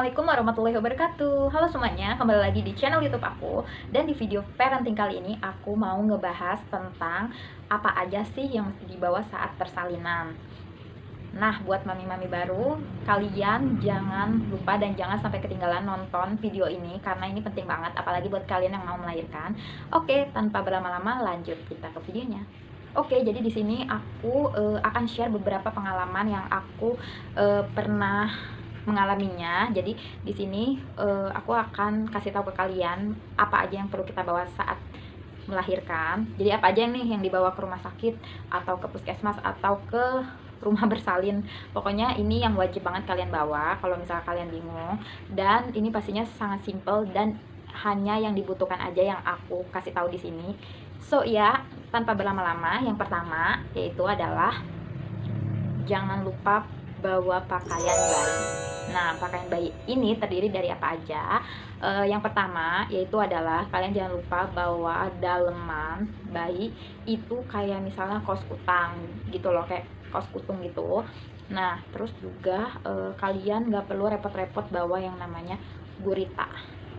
Assalamualaikum warahmatullahi wabarakatuh. Halo semuanya, kembali lagi di channel YouTube aku. Dan di video parenting kali ini aku mau ngebahas tentang apa aja sih yang mesti dibawa saat persalinan. Nah, buat mami-mami baru, kalian jangan lupa dan jangan sampai ketinggalan nonton video ini karena ini penting banget, apalagi buat kalian yang mau melahirkan. Oke, tanpa berlama-lama lanjut kita ke videonya. Oke, jadi di sini aku akan share beberapa pengalaman yang aku pernah mengalaminya. Jadi di sini aku akan kasih tahu ke kalian apa aja yang perlu kita bawa saat melahirkan. Jadi apa aja nih yang dibawa ke rumah sakit atau ke puskesmas atau ke rumah bersalin. Pokoknya ini yang wajib banget kalian bawa kalau misalnya kalian bingung. Dan ini pastinya sangat simple dan hanya yang dibutuhkan aja yang aku kasih tahu di sini. So ya, tanpa berlama-lama, yang pertama yaitu adalah jangan lupa bawa pakaian bayi. Nah, pakaian bayi ini terdiri dari apa aja? Yang pertama yaitu adalah kalian jangan lupa bawa daleman bayi itu kayak misalnya kaos kutang gitu loh, kayak kaos kutung gitu. Nah, terus juga kalian nggak perlu repot-repot bawa yang namanya gurita.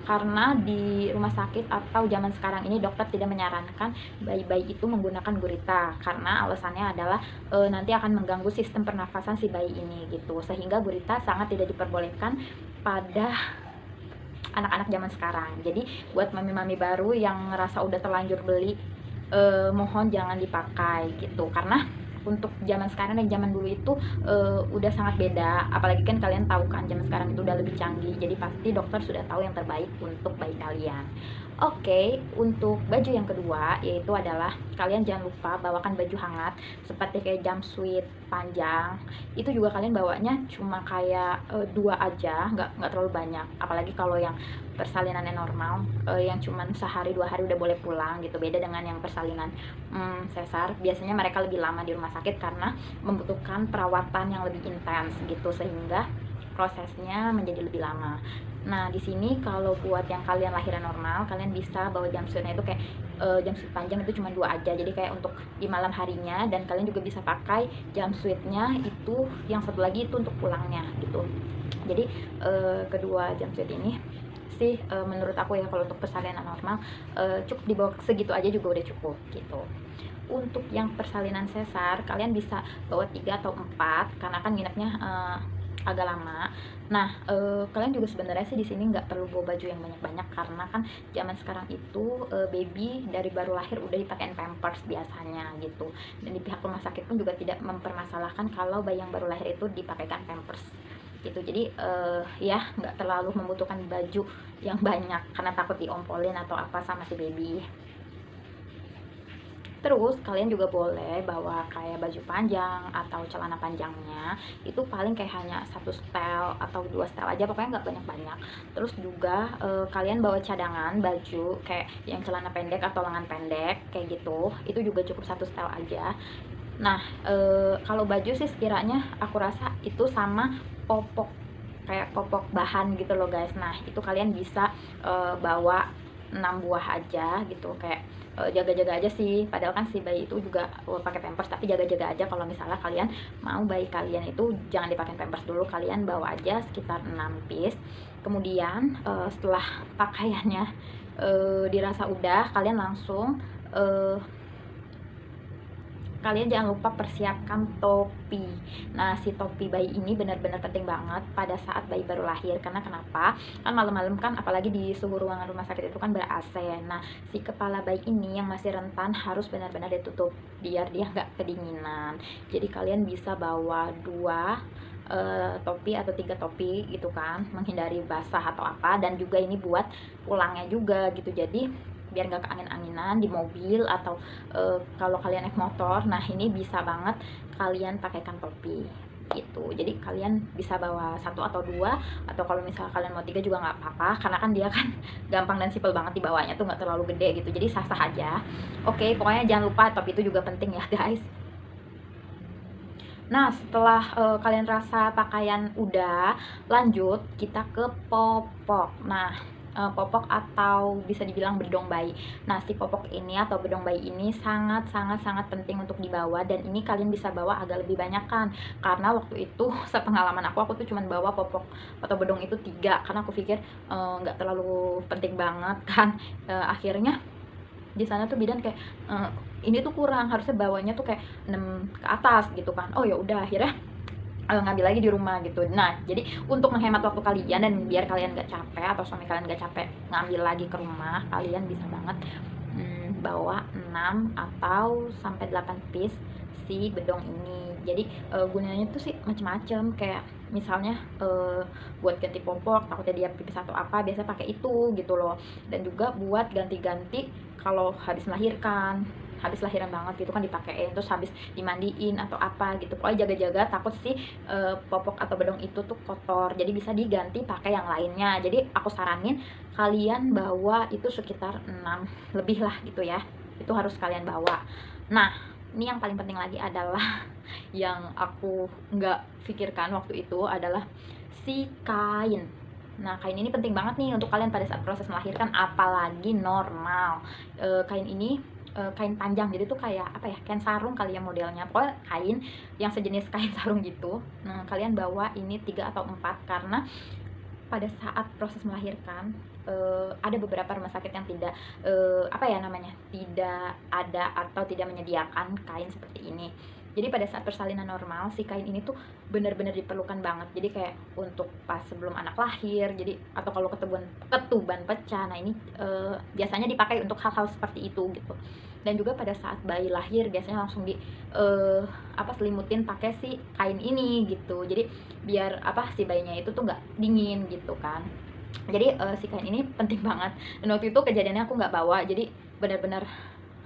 Karena di rumah sakit atau zaman sekarang ini dokter tidak menyarankan bayi-bayi itu menggunakan gurita karena alasannya adalah nanti akan mengganggu sistem pernafasan si bayi ini gitu, sehingga gurita sangat tidak diperbolehkan pada anak-anak zaman sekarang. Jadi buat mami-mami baru yang ngerasa udah terlanjur beli, mohon jangan dipakai gitu, karena untuk zaman sekarang dan zaman dulu itu udah sangat beda. Apalagi kan kalian tahu kan zaman sekarang itu udah lebih canggih, jadi pasti dokter sudah tahu yang terbaik untuk bayi kalian. Oke, untuk baju yang kedua yaitu adalah kalian jangan lupa bawakan baju hangat seperti kayak jumpsuit panjang. Itu juga kalian bawanya cuma kayak dua aja, nggak terlalu banyak. Apalagi kalau yang persalinannya normal, yang cuman sehari dua hari udah boleh pulang gitu. Beda dengan yang persalinan sesar, biasanya mereka lebih lama di rumah sakit karena membutuhkan perawatan yang lebih intens gitu, sehingga prosesnya menjadi lebih lama. Nah, di sini kalau buat yang kalian lahiran normal, kalian bisa bawa jumpsuitnya itu kayak jumpsuit panjang itu cuma dua aja. Jadi kayak untuk di malam harinya, dan kalian juga bisa pakai jumpsuitnya itu yang satu lagi itu untuk pulangnya gitu. Jadi kedua jumpsuit ini sih menurut aku ya kalau untuk persalinan normal cukup dibawa segitu aja juga udah cukup gitu. Untuk yang persalinan sesar kalian bisa bawa 3 atau 4 karena kan nginepnya agak lama. Nah, kalian juga sebenarnya sih di sini nggak perlu bawa baju yang banyak-banyak karena kan zaman sekarang itu baby dari baru lahir udah dipakein pampers biasanya gitu. Dan di pihak rumah sakit pun juga tidak mempermasalahkan kalau bayi yang baru lahir itu dipakaikan pampers gitu. Jadi ya nggak terlalu membutuhkan baju yang banyak karena takut diompolin atau apa sama si baby. Terus kalian juga boleh bawa kayak baju panjang atau celana panjangnya itu paling kayak hanya satu setel atau dua setel aja, pokoknya nggak banyak-banyak. Terus juga kalian bawa cadangan baju kayak yang celana pendek atau lengan pendek kayak gitu, itu juga cukup satu setel aja. Nah, kalau baju sih sekiranya aku rasa itu sama popok, kayak popok bahan gitu loh guys. Nah, itu kalian bisa bawa 6 buah aja gitu, kayak jaga-jaga aja sih. Padahal kan si bayi itu juga pakai pampers, tapi jaga-jaga aja kalau misalnya kalian mau bayi kalian itu jangan dipakai pampers dulu, kalian bawa aja sekitar 6 piece. Kemudian setelah pakaiannya dirasa udah, kalian langsung kalian jangan lupa persiapkan topi. Nah, si topi bayi ini benar-benar penting banget pada saat bayi baru lahir. Karena kenapa? Kan malam-malam kan apalagi di suhu ruangan rumah sakit itu kan ber-AC. Nah, si kepala bayi ini yang masih rentan harus benar-benar ditutup biar dia nggak kedinginan. Jadi kalian bisa bawa 2 topi atau 3 topi gitu kan, menghindari basah atau apa. Dan juga ini buat pulangnya juga gitu. Jadi biar nggak keangin-anginan di mobil atau kalau kalian naik motor. Nah, ini bisa banget kalian pakaikan topi gitu. Jadi kalian bisa bawa 1 atau 2, atau kalau misalnya kalian mau 3 juga nggak apa-apa karena kan dia kan gampang dan simpel banget dibawanya tuh, nggak terlalu gede gitu, jadi sah-sah aja. Oke, pokoknya jangan lupa topi itu juga penting ya guys. Nah, setelah kalian rasa pakaian udah, lanjut kita ke popok. Nah, popok atau bisa dibilang bedong bayi. Nah, si popok ini atau bedong bayi ini sangat sangat sangat penting untuk dibawa, dan ini kalian bisa bawa agak lebih banyak kan, karena waktu itu sepengalaman aku tuh cuman bawa popok atau bedong itu 3, karena aku pikir nggak terlalu penting banget kan. Akhirnya di sana tuh bidan kayak ini tuh kurang, harusnya bawanya tuh kayak 6 ke atas gitu kan. Oh ya udah, akhirnya ngambil lagi di rumah gitu. Nah, jadi untuk menghemat waktu kalian dan biar kalian gak capek atau suami kalian gak capek ngambil lagi ke rumah, kalian bisa banget bawa 6 atau sampai 8 piece si bedong ini. Jadi gunanya tuh sih macam-macam, kayak misalnya buat ganti popok takutnya dia pipis atau apa, biasa pakai itu gitu loh. Dan juga buat ganti-ganti kalau habis melahirkan, habis lahiran banget gitu kan dipakein, terus habis dimandiin atau apa gitu. Pokoknya jaga-jaga takut sih popok atau bedong itu tuh kotor, jadi bisa diganti pakai yang lainnya. Jadi aku saranin kalian bawa itu sekitar 6 lebih lah gitu ya, itu harus kalian bawa. Nah, ini yang paling penting lagi adalah yang aku nggak pikirkan waktu itu adalah si kain. Nah, kain ini penting banget nih untuk kalian pada saat proses melahirkan, apalagi normal. Kain ini kain panjang, jadi tuh kayak apa ya, kain sarung kali ya modelnya, pokoknya kain yang sejenis kain sarung gitu. Nah, kalian bawa ini 3 atau 4, karena pada saat proses melahirkan ada beberapa rumah sakit yang tidak apa ya namanya, tidak ada atau tidak menyediakan kain seperti ini. Jadi pada saat persalinan normal si kain ini tuh benar-benar diperlukan banget. Jadi kayak untuk pas sebelum anak lahir, jadi atau kalau ketuban pecah. Nah, ini biasanya dipakai untuk hal-hal seperti itu gitu. Dan juga pada saat bayi lahir biasanya langsung di selimutin pakai si kain ini gitu. Jadi biar si bayinya itu tuh nggak dingin gitu kan. Jadi si kain ini penting banget. Dan waktu itu kejadiannya aku nggak bawa, jadi benar-benar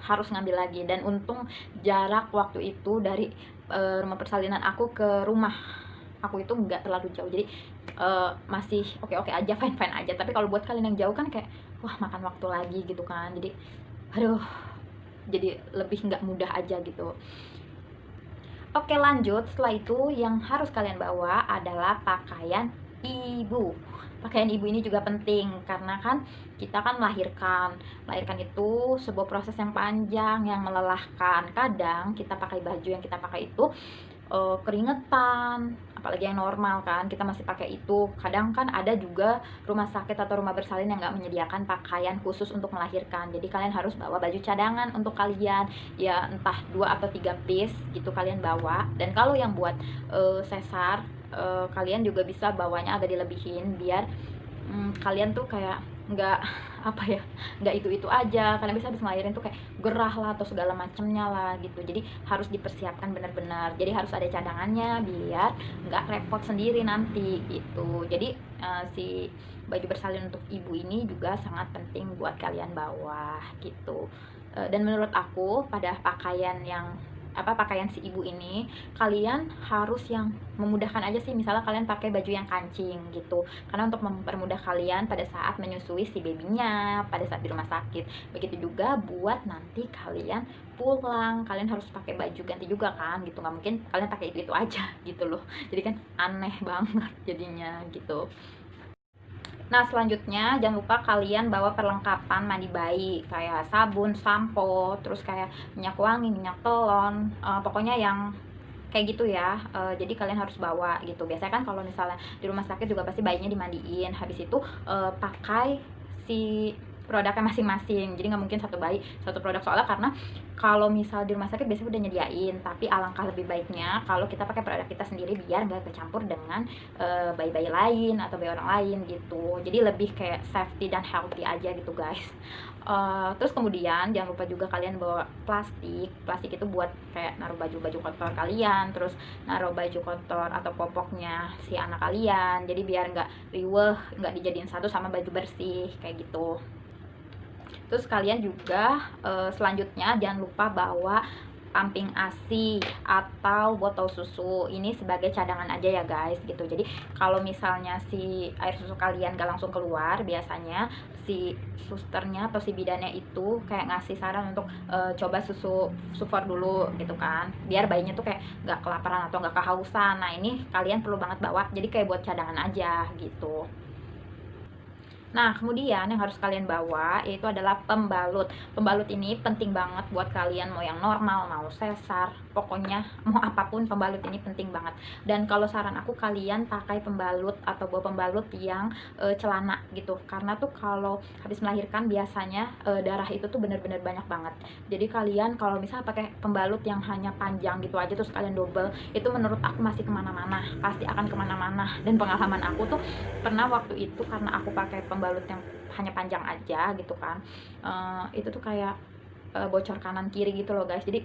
harus ngambil lagi. Dan untung jarak waktu itu dari rumah persalinan aku ke rumah aku itu nggak terlalu jauh, jadi masih oke-oke aja, fine-fine aja. Tapi kalau buat kalian yang jauh kan kayak wah, makan waktu lagi gitu kan, jadi aduh, jadi lebih nggak mudah aja gitu. Oke, lanjut. Setelah itu yang harus kalian bawa adalah pakaian ibu. Pakaian ibu ini juga penting karena kan kita kan melahirkan itu sebuah proses yang panjang, yang melelahkan. Kadang kita pakai baju yang kita pakai itu keringetan, apalagi yang normal kan kita masih pakai itu. Kadang kan ada juga rumah sakit atau rumah bersalin yang nggak menyediakan pakaian khusus untuk melahirkan, jadi kalian harus bawa baju cadangan untuk kalian, ya entah 2 atau 3 piece gitu kalian bawa. Dan kalau yang buat sesar, kalian juga bisa bawanya agak dilebihin biar kalian tuh kayak nggak nggak itu aja, karena bisa habis ngelahirin tuh kayak gerah lah atau segala macemnya lah gitu. Jadi harus dipersiapkan benar-benar, jadi harus ada cadangannya biar nggak repot sendiri nanti gitu. Jadi si baju bersalin untuk ibu ini juga sangat penting buat kalian bawa gitu. Dan menurut aku pada pakaian si ibu ini, kalian harus yang memudahkan aja sih. Misalnya kalian pakai baju yang kancing gitu, karena untuk mempermudah kalian pada saat menyusui si babynya pada saat di rumah sakit. Begitu juga buat nanti kalian pulang, kalian harus pakai baju ganti juga kan gitu, nggak mungkin kalian pakai itu aja gitu loh, jadi kan aneh banget jadinya gitu. Nah, selanjutnya jangan lupa kalian bawa perlengkapan mandi bayi kayak sabun, sampo, terus kayak minyak wangi, minyak telon, pokoknya yang kayak gitu ya. Jadi kalian harus bawa gitu. Biasanya kan kalau misalnya di rumah sakit juga pasti bayinya dimandiin, habis itu pakai si produknya masing-masing, jadi nggak mungkin satu bayi satu produk. Soalnya karena kalau misal di rumah sakit biasanya udah nyediain, tapi alangkah lebih baiknya kalau kita pakai produk kita sendiri biar nggak kecampur dengan bayi-bayi lain atau bayi orang lain gitu. Jadi lebih kayak safety dan healthy aja gitu guys. Terus kemudian jangan lupa juga kalian bawa plastik itu buat kayak naruh baju-baju kotor kalian, terus naruh baju kotor atau popoknya si anak kalian, jadi biar nggak riweh, nggak dijadiin satu sama baju bersih kayak gitu. Terus kalian juga selanjutnya jangan lupa bawa pumping ASI atau botol susu, ini sebagai cadangan aja ya guys gitu. Jadi kalau misalnya si air susu kalian gak langsung keluar, biasanya si susternya atau si bidannya itu kayak ngasih saran untuk coba susu sufor dulu gitu kan, biar bayinya tuh kayak gak kelaparan atau gak kehausan. Nah, ini kalian perlu banget bawa, jadi kayak buat cadangan aja gitu. Nah, kemudian yang harus kalian bawa yaitu adalah pembalut. Pembalut ini penting banget buat kalian, mau yang normal, mau sesar, pokoknya mau apapun pembalut ini penting banget. Dan kalau saran aku kalian pakai pembalut atau bawa pembalut yang celana gitu. Karena tuh kalau habis melahirkan biasanya darah itu tuh bener-bener banyak banget. Jadi kalian kalau misalnya pakai pembalut yang hanya panjang gitu aja terus kalian double, itu menurut aku masih kemana-mana, pasti akan kemana-mana. Dan pengalaman aku tuh pernah waktu itu karena aku pakai pembalut yang hanya panjang aja gitu kan, itu tuh kayak bocor kanan kiri gitu loh guys. Jadi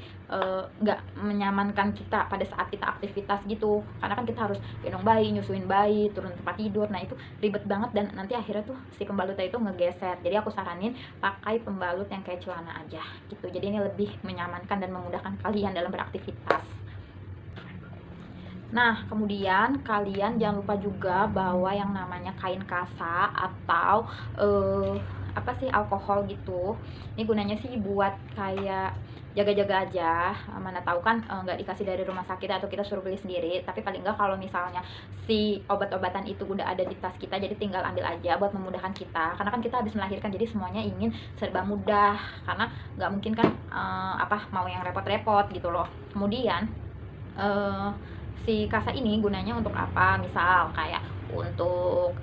nggak menyamankan kita pada saat kita aktivitas gitu, karena kan kita harus gendong bayi, nyusuin bayi, turun tempat tidur. Nah itu ribet banget dan nanti akhirnya tuh si pembalutnya itu ngegeser. Jadi aku saranin pakai pembalut yang kayak celana aja gitu, jadi ini lebih menyamankan dan memudahkan kalian dalam beraktivitas. Nah, kemudian kalian jangan lupa juga bawa yang namanya kain kasa atau apa sih, alkohol gitu. Ini gunanya sih buat kayak jaga-jaga aja. Mana tahu kan nggak dikasih dari rumah sakit atau kita suruh beli sendiri. Tapi paling nggak kalau misalnya si obat-obatan itu udah ada di tas kita, jadi tinggal ambil aja buat memudahkan kita. Karena kan kita habis melahirkan, jadi semuanya ingin serba mudah. Karena nggak mungkin kan apa mau yang repot-repot gitu loh. Kemudian eh, si kasa ini gunanya untuk apa, misal kayak untuk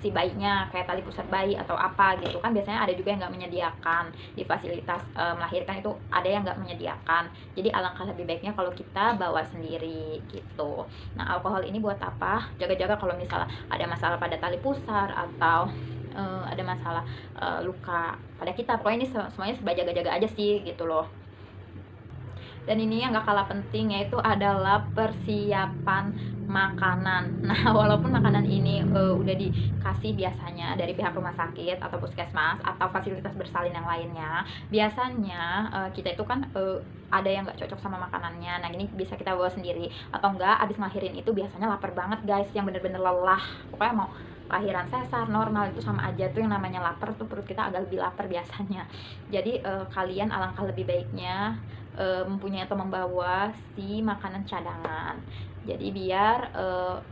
si bayinya kayak tali pusar bayi atau apa gitu kan, biasanya ada juga yang nggak menyediakan di fasilitas melahirkan, itu ada yang nggak menyediakan. Jadi alangkah lebih baiknya kalau kita bawa sendiri gitu. Nah, alkohol ini buat apa, jaga-jaga kalau misalnya ada masalah pada tali pusar atau ada masalah luka pada kita. Pokoknya ini semuanya sebab jaga-jaga aja sih gitu loh. Dan ini yang gak kalah penting yaitu adalah persiapan makanan. Nah, walaupun makanan ini udah dikasih biasanya dari pihak rumah sakit atau puskesmas atau fasilitas bersalin yang lainnya, biasanya kita itu kan ada yang nggak cocok sama makanannya. Nah, ini bisa kita bawa sendiri atau enggak abis ngelahirin itu biasanya lapar banget guys, yang bener-bener lelah. Pokoknya mau lahiran sesar, normal itu sama aja tuh, yang namanya lapar tuh perut kita agak lebih lapar biasanya. Jadi kalian alangkah lebih baiknya mempunyai atau membawa si makanan cadangan. Jadi biar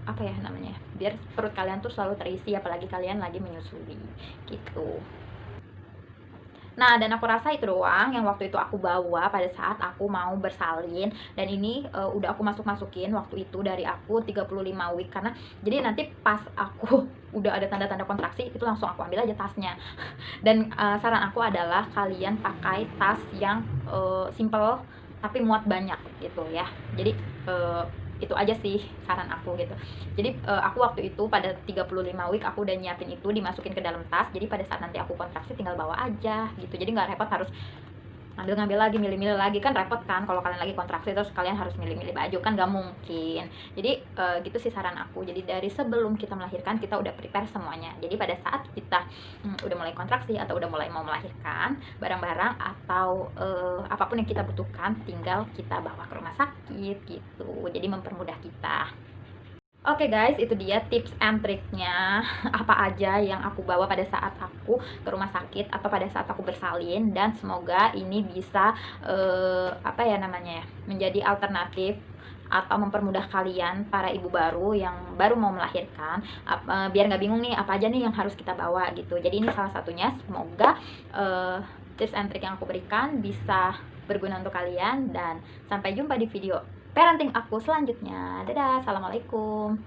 apa ya namanya, biar perut kalian tuh selalu terisi, apalagi kalian lagi menyusui gitu. Nah, dan aku rasa itu doang yang waktu itu aku bawa pada saat aku mau bersalin. Dan ini udah aku masukin waktu itu dari aku 35 week. Karena jadi nanti pas aku udah ada tanda-tanda kontraksi, itu langsung aku ambil aja tasnya. Dan saran aku adalah kalian pakai tas yang simple tapi muat banyak gitu ya. Jadi itu aja sih saran aku gitu. Jadi aku waktu itu pada 35 week aku udah nyiapin itu dimasukin ke dalam tas. Jadi pada saat nanti aku kontraksi tinggal bawa aja gitu. Jadi nggak repot harus ngambil lagi, milih-milih lagi, kan repot kan kalau kalian lagi kontraksi terus kalian harus milih-milih baju, kan gak mungkin. Jadi gitu sih saran aku. Jadi dari sebelum kita melahirkan kita udah prepare semuanya. Jadi pada saat kita udah mulai kontraksi atau udah mulai mau melahirkan, barang-barang atau apapun yang kita butuhkan tinggal kita bawa ke rumah sakit gitu. Jadi mempermudah kita. Oke guys, itu dia tips and triknya apa aja yang aku bawa pada saat aku ke rumah sakit atau pada saat aku bersalin. Dan semoga ini bisa apa ya namanya ya, menjadi alternatif atau mempermudah kalian para ibu baru yang baru mau melahirkan, biar nggak bingung nih apa aja nih yang harus kita bawa gitu. Jadi ini salah satunya. Semoga tips and trik yang aku berikan bisa berguna untuk kalian, dan sampai jumpa di video parenting aku selanjutnya. Dadah, assalamualaikum.